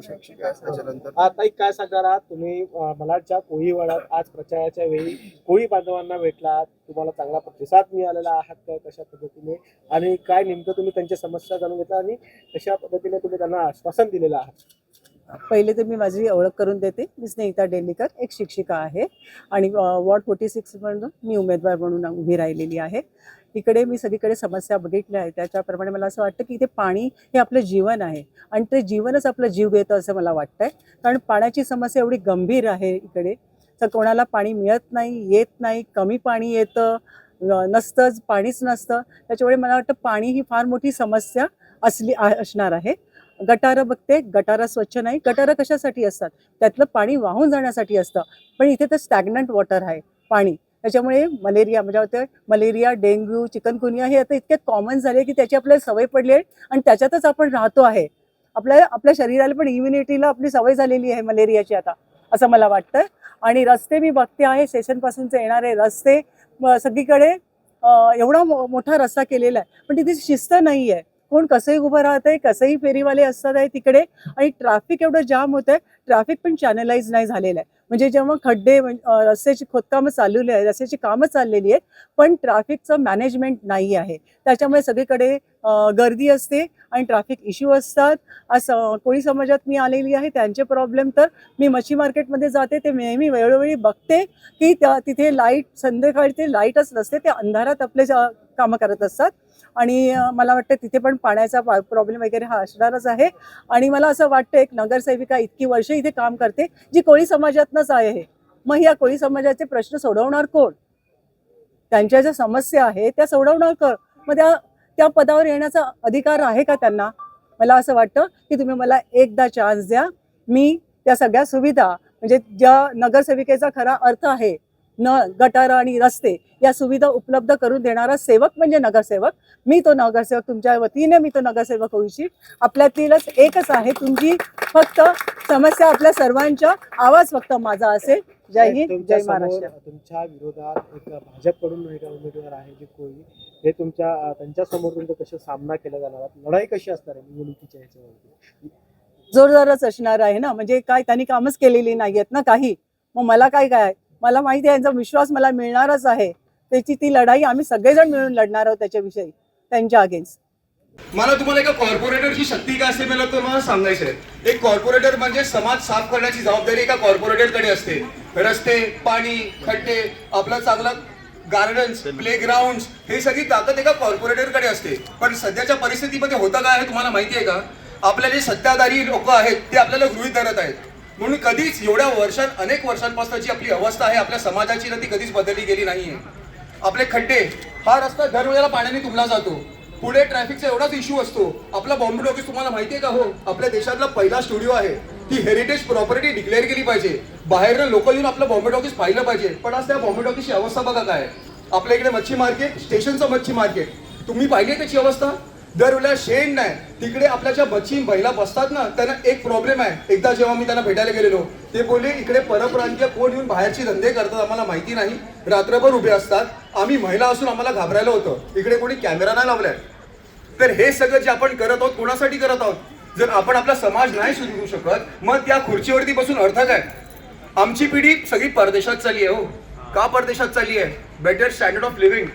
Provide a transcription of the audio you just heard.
शिक्षिका आहेत. त्याच्यानंतर आता एक काय सांगणार आहात तुम्ही मलाडच्या कोळीवाड्यात आज प्रचाराच्या वेळी कोळी बांधवांना भेटला, तुम्हाला चांगला प्रतिसाद मिळालेला आहात का कशा पद्धतीने, आणि काय नेमकं तुम्ही त्यांच्या समस्या जाणून घेतला आणि कशा पद्धतीने तुम्ही त्यांना आश्वासन दिलेलं आहात? पहिले तर मी माझी ओळख करून देते. मी स्नेहिता डेल्लीकर, एक शिक्षिका आहे आणि वॉर्ड 46 म्हणून मी उमेदवार म्हणून उभी राहिलेली आहे. इकडे मी सगळीकडे समस्या बघितल्या आहेत. त्याच्याप्रमाणे मला असं वाटतं की इथे पाणी हे आपलं जीवन आहे आणि ते जीवनच आपलं जीव घेतं असं मला वाटतंय. कारण पाण्याची समस्या एवढी गंभीर आहे इकडे, तर कोणाला पाणी मिळत नाही, येत नाही, कमी पाणी येतं, नसतंच, पाणीच नसतं. त्याच्यामुळे मला वाटतं पाणी ही फार मोठी समस्या असणार आहे. गटारं बघते, गटारं स्वच्छ नाही. गटारं कशासाठी असतात? त्यातलं पाणी वाहून जाण्यासाठी असतं. पण इथे तर स्टॅग्नंट वॉटर आहे पाणी. त्याच्यामुळे मलेरिया म्हणजे होते मलेरिया, डेंग्यू, चिकनगुनिया हे आता इतके कॉमन झाले की त्याची आपल्याला सवय पडली आहे आणि त्याच्यातच आपण राहतो आहे. आपल्या शरीराला पण इम्युनिटीला आपली सवय झालेली आहे मलेरियाची आता, असं मला वाटतं. आणि रस्ते मी बघते आहे, स्टेशनपासूनचे येणारे रस्ते सगळीकडे एवढा मोठा रस्ता केलेला आहे, पण तिथे शिस्त नाही आहे. कोण कसंही उभं राहत आहे, कसंही फेरीवाले असतात आहे तिकडे, आणि ट्रॅफिक एवढं जाम होत आहे. ट्रॅफिक पण चॅनलाइज नाही झालेलं आहे. म्हणजे जेव्हा खड्डे रस्त्याची खोदकामं चाललेली आहे, रस्त्याची कामं चाललेली आहेत, पण ट्रॅफिकचं मॅनेजमेंट नाही आहे. त्याच्यामुळे सगळीकडे गर्दी असते आणि ट्रॅफिक इश्यू असतात. आज कोळी समाजात मी आलेली आहे, त्यांचे प्रॉब्लेम तर मी मच्छी मार्केटमध्ये जाते, ते नेहमी वेळोवेळी बघते की तिथे लाईट संध्याकाळी ते लाईटच नसते, ते अंधारात आपले कामं करत असतात. आणि मला वाटतं तिथे पण पाण्याचा प्रॉब्लेम वगैरे हा असणारच आहे. आणि मला असं वाटतं एक नगरसेविका इतकी वर्ष इथे काम करते जी कोळी समाजातनंच आहे, मग या कोळी समाजाचे प्रश्न सोडवणार कोण? त्यांच्या ज्या समस्या आहेत त्या सोडवणार कोण? मग त्या पदावर येण्याचा अधिकार आहे का त्यांना? मला असं वाटतं की तुम्ही मला एकदा चान्स द्या. मी त्या सगळ्या सुविधा म्हणजे ज्या नगरसेविकेचा खरा अर्थ आहे, गटार आणि रस्ते या सुविधा उपलब्ध करून देणारा सेवक म्हणजे नगरसेवक. मी तो नगरसेवक, तुमच्या वतीने मी तो नगरसेवक होईशी. आपल्यातीलच एकच आहे. तुमची फक्त समस्या आपल्या सर्वांच्या आवाज फक्त माझा असेल. जय हिंद, जय महाराष्ट्र. तुमच्या विरोधात एक भाजपकडून उमेदवार आहे जे कोळी, हे त्यांच्या समोर तुमचा कसा सामना केला जाणार, लढाई कशी असणार आहे निवडणुकीच्या ह्याच्यावरती? जोरदारच असणार आहे ना. म्हणजे काय त्यांनी कामच केलेली नाही आहेत ना काही. मग मला काय मला माहिती आहे, यांचा विश्वास मला मिळणारच आहे. त्याची ती लढाई आम्ही सगळेजण मिळून लढणार आहोत त्याच्याविषयी, त्यांच्या अगेन्स्ट. मला तुम्हाला एका कॉर्पोरेटरची शक्ती काय असते मला तुम्हाला सांगायचं आहे. एक कॉर्पोरेटर म्हणजे समाज साफ करण्याची जबाबदारी एका कॉर्पोरेटरकडे असते. रस्ते, पाणी, खड्डे, आपलं चांगलं गार्डन्स, प्लेग्राऊंड, हे सगळी ताकद एका कॉर्पोरेटरकडे असते. पण सध्याच्या परिस्थितीमध्ये होतं काय आहे तुम्हाला माहिती आहे का? आपल्या जे सत्ताधारी लोक आहेत ते आपल्याला गृहीत धरत आहेत. म्हणून कधीच एवढ्या अनेक वर्षांपासूनची आपली अवस्था आहे आपल्या समाजाची ना, ती कधीच बदलली गेली नाहीये. आपले खड्डे, हा रस्ता दरवेळेला पाण्याने तुंबला जातो. पुढे ट्रॅफिकचा एवढाच इश्यू असतो. आपला बॉम्बे टॉकीज तुम्हाला माहितीये का? हो, आपल्या देशातला पहिला स्टुडिओ आहे. ती हेरिटेज प्रॉपर्टी डिक्लेअर केली पाहिजे. बाहेरनं लोक येऊन आपलं बॉम्बे टॉकीज पाहिलं पाहिजे. पण आज त्या बॉम्बे टॉकीजची अवस्था बघा काय. आपल्या इकडे मच्छी मार्केट, स्टेशनचं मच्छी मार्केट, तुम्ही पाहिली त्याची अवस्था? दरवेळेला शेण नाही. तिकडे आपल्या ज्या मच्छी महिला बसतात ना, त्यांना एक प्रॉब्लेम आहे. एकदा जेव्हा मी त्यांना भेटायला गेलेलो, ते बोलले इकडे परप्रांतीय कोण येऊन बाहेरचे धंदे करतात आम्हाला माहिती नाही, रात्रभर उभे असतात. आम्ही महिला असून आम्हाला घाबरायला होतं. इकडे कोणी कॅमेरा नाही लावलाय. तर हे सगळं जे आपण करत आहोत, कोणासाठी करत आहोत? जर आपण आपला समाज नाही सुधारू शकत, मग त्या खुर्चीवरती बसून अर्थ काय? आमची पिढी सगळी परदेशात चालली आहे. हो, का परदेशात चालली आहे? Better standard of living.